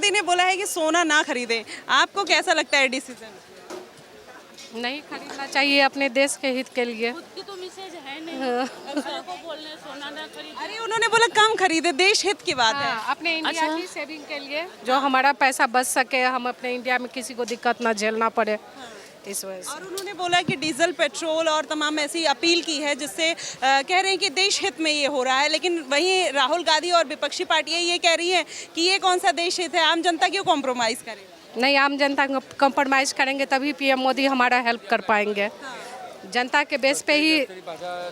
मोदी ने बोला है कि सोना ना खरीदे, आपको कैसा लगता है डिसीजन? नहीं खरीदना चाहिए अपने देश के हित के लिए। खुद की तो मैसेज है नहीं, दूसरे को बोलने सोना ना खरीदे। अरे उन्होंने बोला कम खरीदे, देश हित की बात है। हाँ, अपने इंडिया की सेविंग के लिए, जो हमारा पैसा बच सके, हम अपने इंडिया में किसी को दिक्कत ना झेलना पड़े, इस वजह से। और उन्होंने बोला कि डीजल पेट्रोल और तमाम ऐसी अपील की है जिससे कह रहे हैं कि देश हित में ये हो रहा है, लेकिन वहीं राहुल गांधी और विपक्षी पार्टियां ये कह रही हैं कि ये कौन सा देश हित है, आम जनता क्यों कॉम्प्रोमाइज़ करे? नहीं, आम जनता कंप्रोमाइज करेंगे तभी पीएम मोदी हमारा हेल्प कर पाएंगे। जनता के बेस पे ही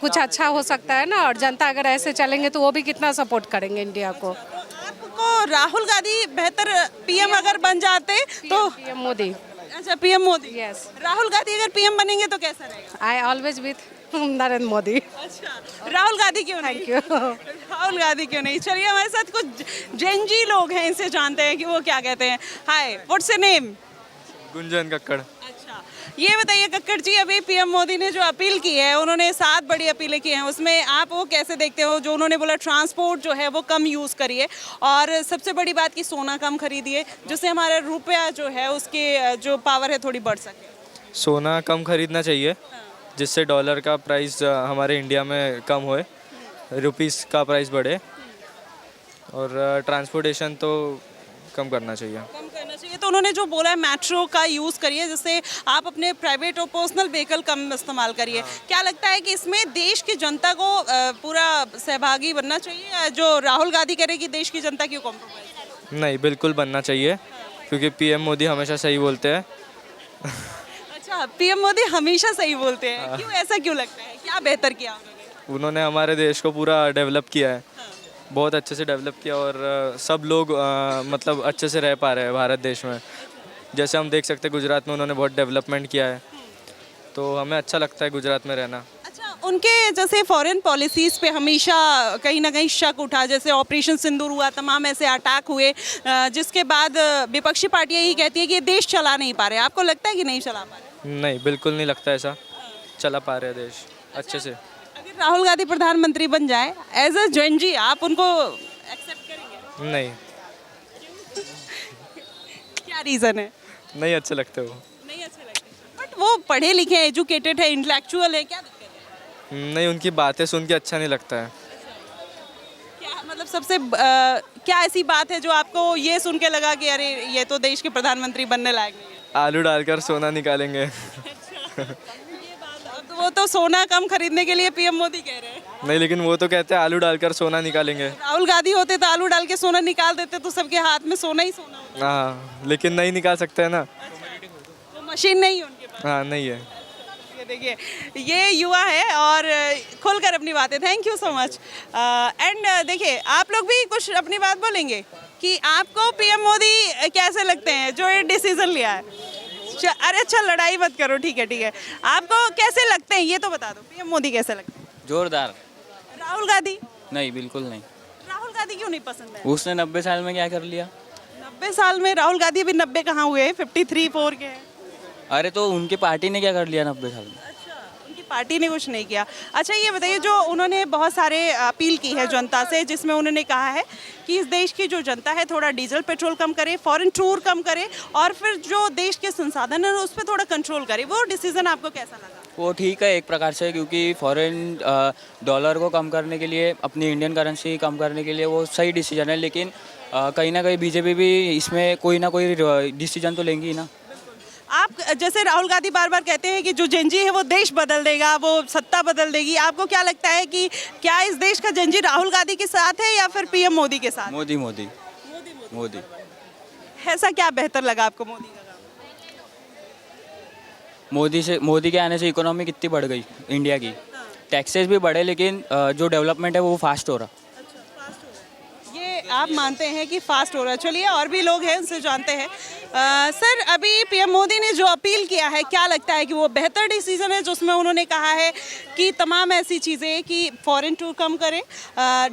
कुछ अच्छा हो सकता है ना, और जनता अगर ऐसे चलेंगे तो वो भी कितना सपोर्ट करेंगे इंडिया को। आपको राहुल गांधी बेहतर पीएम अगर बन जाते तो? पीएम मोदी। अच्छा, पीएम मोदी। यस। राहुल गांधी अगर पीएम बनेंगे तो कैसा रहेगा? I always with Narendra Modi. अच्छा, राहुल गांधी क्यों नहीं? Thank you. राहुल गांधी क्यों नहीं? चलिए हमारे साथ कुछ जेनजी लोग हैं, इनसे जानते हैं कि वो क्या कहते हैं। Hi, what's your name? Gunjan Kakkar. अच्छा, ये बताइए कक्कड़ जी, अभी पीएम मोदी ने जो अपील की है, उन्होंने 7 बड़ी अपीलें की हैं, उसमें आप वो कैसे देखते हो? जो उन्होंने बोला ट्रांसपोर्ट जो है वो कम यूज़ करिए, और सबसे बड़ी बात कि सोना कम खरीदिए, जिससे हमारा रुपया जो है उसकी जो पावर है थोड़ी बढ़ सके। सोना कम खरीदना चाहिए, जिससे डॉलर का प्राइस हमारे इंडिया में कम होए, रुपीस का प्राइस बढ़े, और ट्रांसपोर्टेशन तो कम करना चाहिए। कम करना चाहिए। तो उन्होंने जो बोला है मेट्रो का यूज़ करिए, जिससे आप अपने प्राइवेट और पर्सनल व्हीकल कम इस्तेमाल करिए। क्या लगता है कि इसमें देश की जनता को पूरा सहभागी बनना चाहिए? जो राहुल गांधी कह रहे कि देश की जनता क्यों कॉम्प्रोमाइज? नहीं, बिल्कुल बनना चाहिए, क्योंकि पीएम मोदी हमेशा सही बोलते हैं। अच्छा, पीएम मोदी हमेशा सही बोलते हैं, क्यों, ऐसा क्यों लगता है? क्या बेहतर किया उन्होंने? उन्होंने हमारे देश को पूरा डेवलप किया है, बहुत अच्छे से डेवलप किया, और सब लोग मतलब अच्छे से रह पा रहे हैं भारत देश में। जैसे हम देख सकते हैं गुजरात में उन्होंने बहुत डेवलपमेंट किया है, तो हमें अच्छा लगता है गुजरात में रहना। अच्छा, उनके जैसे फॉरेन पॉलिसीज़ पे हमेशा कहीं ना कहीं शक उठा, जैसे ऑपरेशन सिंदूर हुआ, तमाम ऐसे अटैक हुए, जिसके बाद विपक्षी पार्टियां यही कहती है कि ये देश चला नहीं पा रहे। आपको लगता है कि नहीं चला पा रहे? नहीं, बिल्कुल नहीं लगता ऐसा, चला पा रहे हैं देश अच्छे से। अगर राहुल गांधी प्रधानमंत्री बन जाए, एज अ जेनजी आप उनको एक्सेप्ट करेंगे? नहीं, क्या रीज़न है? नहीं अच्छे लगते वो। नहीं अच्छे लगते, बट वो पढ़े लिखे हैं, एजुकेटेड है, इंटेलेक्चुअल है, क्या दिक्कत है? नहीं, उनकी बातें सुन के अच्छा नहीं लगता है। क्या मतलब सबसे क्या ऐसी बात है जो आपको ये सुन के लगा कि अरे ये तो देश के प्रधानमंत्री बनने लायक नहीं है? आलू डालकर सोना निकालेंगे। ये बात, अब वो तो सोना कम खरीदने के लिए पीएम मोदी कह रहे हैं। नहीं, लेकिन वो तो कहते हैं आलू डालकर सोना निकालेंगे। राहुल गांधी होते तो आलू डाल के सोना निकाल देते, तो सबके हाथ में सोना ही सोना होता। हाँ, लेकिन नहीं निकाल सकते हैं ना। वो मशीन नहीं है उनके पास। हाँ, नहीं है। ये देखिए, ये युवा है और खुलकर अपनी बातें, thank you so much. And देखिए, आप लोग भी कुछ अपनी बात बोलेंगे कि आपको पीएम मोदी कैसे लगते हैं जो ये डिसीजन लिया है? अरे अच्छा, लड़ाई मत करो, ठीक है ठीक है। आपको कैसे लगते हैं ये तो बता दो, पीएम मोदी कैसे लगते हैं? जोरदार। राहुल गांधी? नहीं, बिल्कुल नहीं। राहुल गांधी क्यों नहीं पसंद है? उसने 90 साल में क्या कर लिया? 90 साल में? राहुल गांधी अभी 90 कहाँ हुए, 53-4 के हैं। अरे तो उनकी पार्टी ने क्या कर लिया 90 साल में? अच्छा, उनकी पार्टी ने कुछ नहीं किया। अच्छा, ये बताइए, जो उन्होंने बहुत सारे अपील की है जनता से, जिसमें उन्होंने कहा है कि इस देश की जो जनता है थोड़ा डीजल पेट्रोल कम करे, फॉरेन टूर कम करे, और फिर जो देश के संसाधन है उस पर थोड़ा कंट्रोल करे। वो डिसीजन आपको कैसा लगा? वो ठीक है एक प्रकार से, क्योंकि फॉरेन डॉलर को कम करने के लिए, अपनी इंडियन करेंसी कम करने के लिए वो सही डिसीजन है, लेकिन कहीं ना कहीं बीजेपी भी इसमें कोई ना कोई डिसीजन तो लेंगी ना। आप जैसे राहुल गांधी बार बार कहते हैं कि जो जेनजी है वो देश बदल देगा, वो सत्ता बदल देगी। आपको क्या लगता है कि क्या इस देश का जेनजी राहुल गांधी के साथ है या फिर पीएम मोदी के साथ? मोदी मोदी मोदी। ऐसा क्या बेहतर लगा आपको मोदी का काम? मोदी के आने से इकोनॉमी कितनी बढ़ गई इंडिया की। टैक्सेस भी बढ़े, लेकिन जो डेवलपमेंट है वो फास्ट हो रहा। ये आप मानते हैं कि फास्ट हो रहा है? चलिए, और भी लोग हैं, उनसे जानते हैं। सर, अभी पीएम मोदी ने जो अपील किया है, क्या लगता है कि वो बेहतर डिसीजन है? जो उसमें उन्होंने कहा है कि तमाम ऐसी चीज़ें कि फॉरेन टूर कम करें,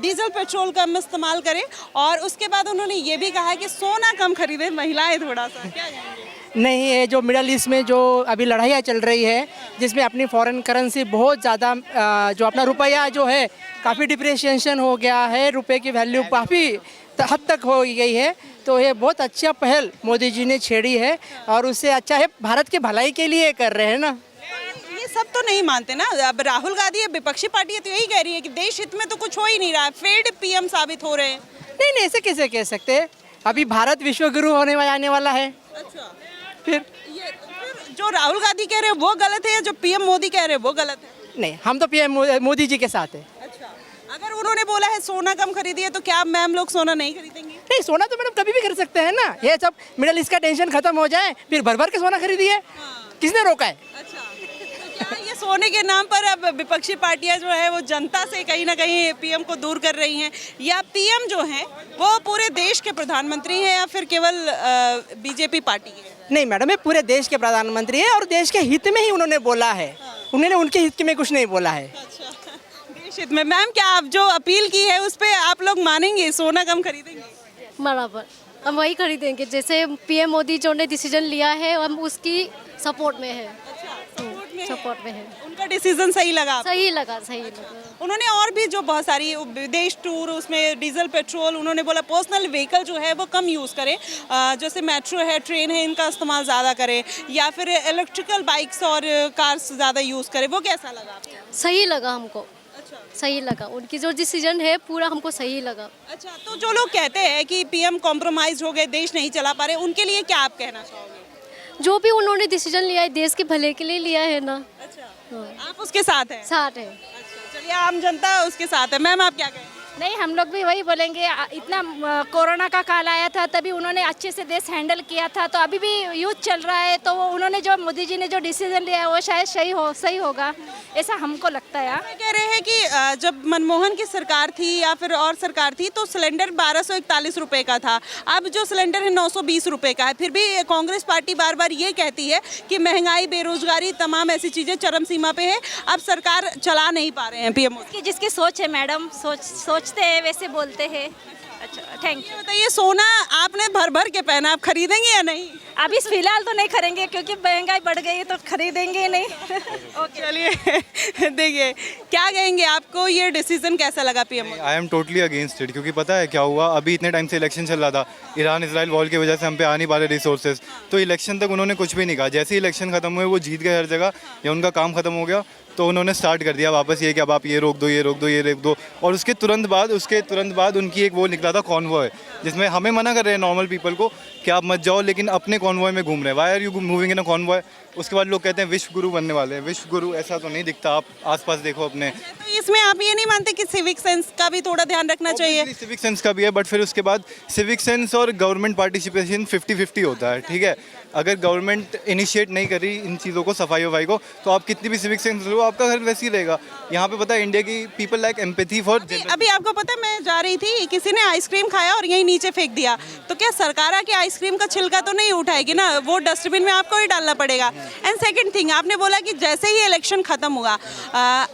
डीजल पेट्रोल कम इस्तेमाल करें, और उसके बाद उन्होंने ये भी कहा है कि सोना कम खरीदें महिलाएं। थोड़ा सा क्या कहेंगे? नहीं, ये जो मिडल ईस्ट में जो अभी लड़ाइयाँ चल रही है, जिसमें अपनी फॉरेन करेंसी बहुत ज़्यादा, जो अपना रुपया जो है काफ़ी डिप्रिसिएशन हो गया है, रुपए की वैल्यू काफ़ी हद तक हो गई है, तो ये बहुत अच्छा पहल मोदी जी ने छेड़ी है और उससे अच्छा है भारत की भलाई के लिए कर रहे हैं ना। ये सब तो नहीं मानते ना। अब राहुल गांधी है, विपक्षी पार्टी है, तो यही कह रही है कि देश हित में तो कुछ हो ही नहीं रहा है, फेड पीएम साबित हो रहे हैं। नहीं नहीं, ऐसे कैसे कह सकते हैं? अभी भारत विश्व गुरु होने वाला आने वाला है। अच्छा, फिर फिर जो राहुल गांधी कह रहे हैं वो गलत है या जो पीएम मोदी कह रहे हैं वो गलत है? नहीं, हम तो पीएम मोदी जी के साथ है। अच्छा, अगर उन्होंने बोला है सोना कम खरीदिए तो क्या मैम लोग सोना नहीं खरीदेंगे? नहीं, सोना तो मैडम कभी भी खरीद सकते हैं ना। ये सब मिडिल ईस्ट का टेंशन खत्म हो जाए फिर भर भर के सोना खरीदिए। किसने रोका है? अच्छा, तो क्या ये सोने के नाम पर अब विपक्षी पार्टियां जो है वो जनता से कहीं ना कहीं पीएम को दूर कर रही हैं, या पीएम जो हैं वो पूरे देश के प्रधानमंत्री हैं या फिर केवल बीजेपी पार्टी के? नहीं मैडम, ये पूरे देश के प्रधानमंत्री है और देश के हित में ही उन्होंने बोला है। उन्होंने उनके हित में कुछ नहीं बोला है। अच्छा, देश हित में। मैम, क्या आप जो अपील की है उस पर आप लोग मानेंगे, सोना कम खरीदेंगे? बराबर, हम वही खरीदेंगे जैसे पीएम मोदी जो ने डिसीजन लिया है, हम उसकी सपोर्ट में है। सपोर्ट में है। उनका डिसीजन सही लगा आपको? सही लगा, सही लगा। उन्होंने और भी जो बहुत सारी विदेश टूर, उसमें डीजल पेट्रोल, उन्होंने बोला पर्सनल व्हीकल जो है वो कम यूज़ करें, जैसे मेट्रो है, ट्रेन है, इनका इस्तेमाल ज़्यादा करें, या फिर इलेक्ट्रिकल बाइक्स और कार्स ज़्यादा यूज़ करें। वो कैसा लगा आपको? सही लगा हमको। अच्छा, सही लगा, उनकी जो डिसीजन है पूरा हमको सही लगा। अच्छा, तो जो लोग कहते हैं कि पीएम कॉम्प्रोमाइज हो गए, देश नहीं चला पा रहे, उनके लिए क्या आप कहना चाहोगे? जो भी उन्होंने डिसीजन लिया है देश के भले के लिए लिया है ना। अच्छा, आप उसके साथ हैं? साथ है। अच्छा, चलिए, आम जनता उसके साथ है। मैम, आप क्या कहें? नहीं, हम लोग भी वही बोलेंगे। इतना कोरोना का काल आया था तभी उन्होंने अच्छे से देश हैंडल किया था, तो अभी भी यूथ चल रहा है, तो वो उन्होंने जो मोदी जी ने जो डिसीजन लिया है वो शायद सही होगा, ऐसा हमको लगता है। कह रहे हैं कि जब मनमोहन की सरकार थी या फिर और सरकार थी तो सिलेंडर 1241 रुपए का था, अब जो सिलेंडर है 920 रुपए का है। फिर भी कांग्रेस पार्टी बार बार ये कहती है कि महंगाई, बेरोजगारी, तमाम ऐसी चीज़ें चरम सीमा पे है, अब सरकार चला नहीं पा रहे हैं पीएम मोदी। जिसकी सोच है मैडम, सोचते हैं वैसे बोलते हैं। अच्छा, थैंक यू। बताइए, सोना आपने भर भर के पहना, आप खरीदेंगे या नहीं? अभी फिलहाल तो नहीं खरीदेंगे क्योंकि महंगाई बढ़ गई है, तो खरीदेंगे नहीं। ओके, चलिए देखिए, क्या कहेंगे, आपको ये डिसीजन कैसा लगा PM Modi? I am totally against it, क्योंकि पता है क्या हुआ, अभी इतने टाइम से इलेक्शन चल रहा था, ईरान इसराइल वॉर की वजह से हम पे आ नहीं पा रहे रिसोर्सेज, तो इलेक्शन तक उन्होंने कुछ भी नहीं कहा। जैसे ही इलेक्शन खत्म हुए वो जीत गए हर जगह, या उनका काम खत्म हो गया, तो उन्होंने स्टार्ट कर दिया वापस ये कि अब आप ये रोक दो, ये रोक दो, ये रोक दो। और उसके तुरंत बाद उनकी एक वो निकला था कॉन्वॉय, जिसमें हमें मना कर रहे हैं नॉर्मल पीपल को कि आप मत जाओ, लेकिन अपने कॉन्वॉय में घूम रहे हैं। Why are you moving in a convoy? उसके बाद लोग कहते हैं विश्व गुरु बनने वाले हैं। विश्व गुरु ऐसा तो नहीं दिखता, आप आसपास देखो अपने। तो इसमें आप ये नहीं मानते कि सिविक सेंस का भी थोड़ा ध्यान रखना चाहिए? सिविक सेंस का भी है, बट फिर उसके बाद सिविक सेंस और गवर्नमेंट पार्टिसिपेशन 50-50 होता है, ठीक है। अगर गवर्नमेंट इनिशिएट नहीं करी इन चीज़ों को, सफाई वफाई को, तो आप कितनी भी सिविक सेंस लो, आपका घर वैसे ही रहेगा। यहाँ पे पता है इंडिया की पीपल लाइक एम्पैथी फॉर। अभी आपको पता है, मैं जा रही थी, किसी ने आइसक्रीम खाया और यहीं नीचे फेंक दिया, तो क्या सरकार आके आइसक्रीम का छिलका तो नहीं उठाएगी ना, वो डस्टबिन में आपको ही डालना पड़ेगा। एंड सेकंड थिंग, आपने बोला कि जैसे ही इलेक्शन खत्म हुआ,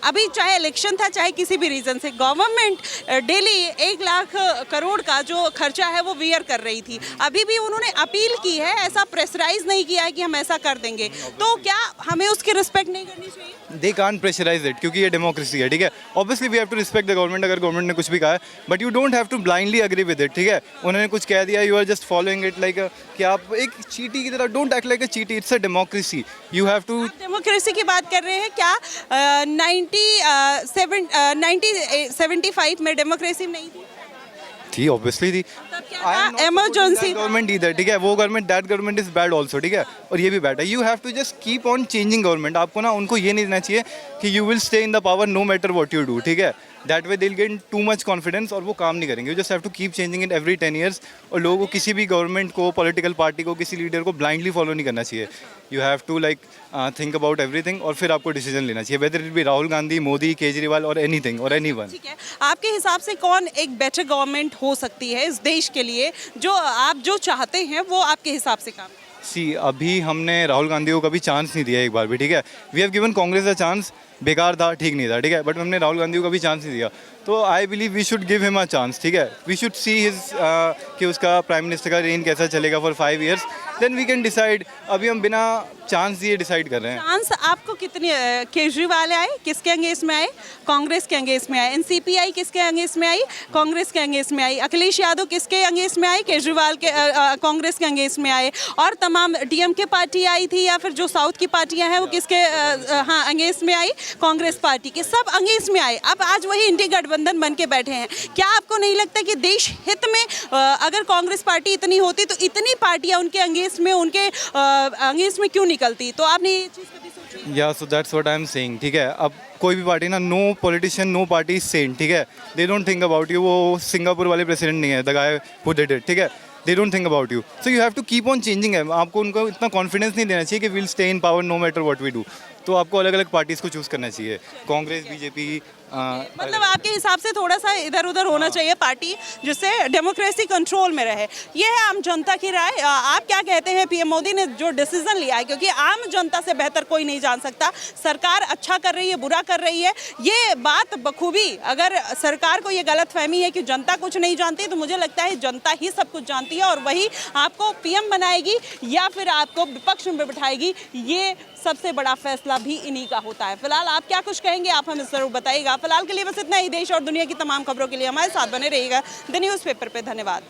अभी चाहे इलेक्शन था चाहे किसी भी रीजन से, गवर्नमेंट डेली 1 लाख करोड़ का जो खर्चा है वो वियर कर रही थी। अभी भी उन्होंने अपील की है, ऐसा प्रेशराइज नहीं किया है कि हम ऐसा कर देंगे, तो क्या हमें उसकी रिस्पेक्ट नहीं करनी चाहिए? दे कांट प्रेशराइज इट, क्योंकि ये डेमोक्रेसी है, ठीक है। Obviously we have to respect the government, अगर गवर्नमेंट ने कुछ भी कहा है, but you don't have to blindly agree with it, ठीक है। उन्होंने कुछ कह दिया, you are just following it like कि आप एक चीटी की तरह। डोंट एक्ट लाइक अ चीटी, it's a democracy, you have to. Democracy की बात कर रहे हैं, क्या 1975 में डेमोक्रेसी नहीं थी? ऑब्वियसली थी। इमरजेंसी गवर्नमेंट इधर, ठीक है, वो government, that government is bad also, ठीक है, और ये भी बैड है। You have to just keep on changing government. आपको ना उनको ये नहीं देना चाहिए कि you will stay in the power no matter what you do, ठीक है। दैट वे दिल गेट टू मच कॉन्फिडेंस और वो काम नहीं करेंगे। You just have to keep changing it every 10 years, और लोगों को किसी भी गवर्नमेंट को, पॉलिटिकल पार्टी को, किसी लीडर को ब्लाइंडली फॉलो नहीं करना चाहिए। You have to like think about everything, और फिर आपको डिसीजन लेना चाहिए, whether it be Rahul Gandhi, Modi, Kejriwal और एनीथिंग और एनीवन। ठीक है, आपके हिसाब से कौन एक बेटर गवर्नमेंट हो सकती है इस देश के लिए, जो आप जो चाहते हैं वो आपके हिसाब से काम? सी, अभी हमने राहुल गांधी को कभी चांस नहीं दिया एक बार भी, ठीक है। We have given Congress a chance, बेकार था, ठीक नहीं था, ठीक है, बट हमने राहुल गांधी को कभी चांस नहीं दिया। तो I believe we should give him a chance, ठीक है, वी शुड सी हिज कि उसका प्राइम मिनिस्टर का रेन कैसा चलेगा for 5 years, then we can decide. अभी हम बिना चांस दिए डिसाइड कर रहे हैं। चांस आपको कितने केजरीवाल आए, किसके अंगेंस्ट में आए? कांग्रेस के अंगेंस्ट में आए। एनसीपी किसके अंगेंस्ट में आई? कांग्रेस के अंगेंस्ट में आई। अखिलेश यादव किसके अंगेंस्ट में आए? केजरीवाल के कांग्रेस के अंगेंस्ट में आए। और तमाम डीएमके पार्टी आई थी या फिर जो साउथ की पार्टियां हैं वो किसके हाँ अंगेंस्ट में आई? कांग्रेस पार्टी के, सब अंगेंस्ट में आए। अब आज वही इंडी गठबंधन बन के बैठे हैं। क्या आपको नहीं लगता कि देश हित में अगर कांग्रेस पार्टी इतनी होती तो इतनी पार्टियां उनके अंगेंस्ट में, उनके अंगेंस्ट में क्यों निकलती? तो आपने ये चीज़ कभी सोची? या so that's what I am saying, ठीक है। अब कोई भी पार्टी ना, no politician, no party is saint, ठीक है। They don't think about you. वो सिंगापुर वाले प्रेसिडेंट नहीं है, the guy who did it, ठीक है। They don't think about you, so you have to keep on changing है। आपको उनको इतना कॉन्फिडेंस नहीं देना चाहिए कि will stay in power no matter what we do. तो आपको अलग अलग पार्टीज़ को चूज़ करना चाहिए, कांग्रेस, बीजेपी। मतलब आपके हिसाब से थोड़ा सा इधर उधर होना चाहिए पार्टी, जिससे डेमोक्रेसी कंट्रोल में रहे। ये है आम जनता की राय। आप क्या कहते हैं? पीएम मोदी ने जो डिसीजन लिया है, क्योंकि आम जनता से बेहतर कोई नहीं जान सकता सरकार अच्छा कर रही है, बुरा कर रही है, ये बात बखूबी। अगर सरकार को ये गलतफहमी है कि जनता कुछ नहीं जानती, तो मुझे लगता है जनता ही सब कुछ जानती है और वही आपको पीएम बनाएगी या फिर आपको विपक्ष में बिठाएगी। ये सबसे बड़ा फैसला भी इन्हीं का होता है। फिलहाल आप क्या कुछ कहेंगे, आप हमें जरूर बताइएगा। फिलहाल के लिए बस इतना ही। देश और दुनिया की तमाम खबरों के लिए हमारे साथ बने रहिएगा द न्यूज़पेपर पे। धन्यवाद।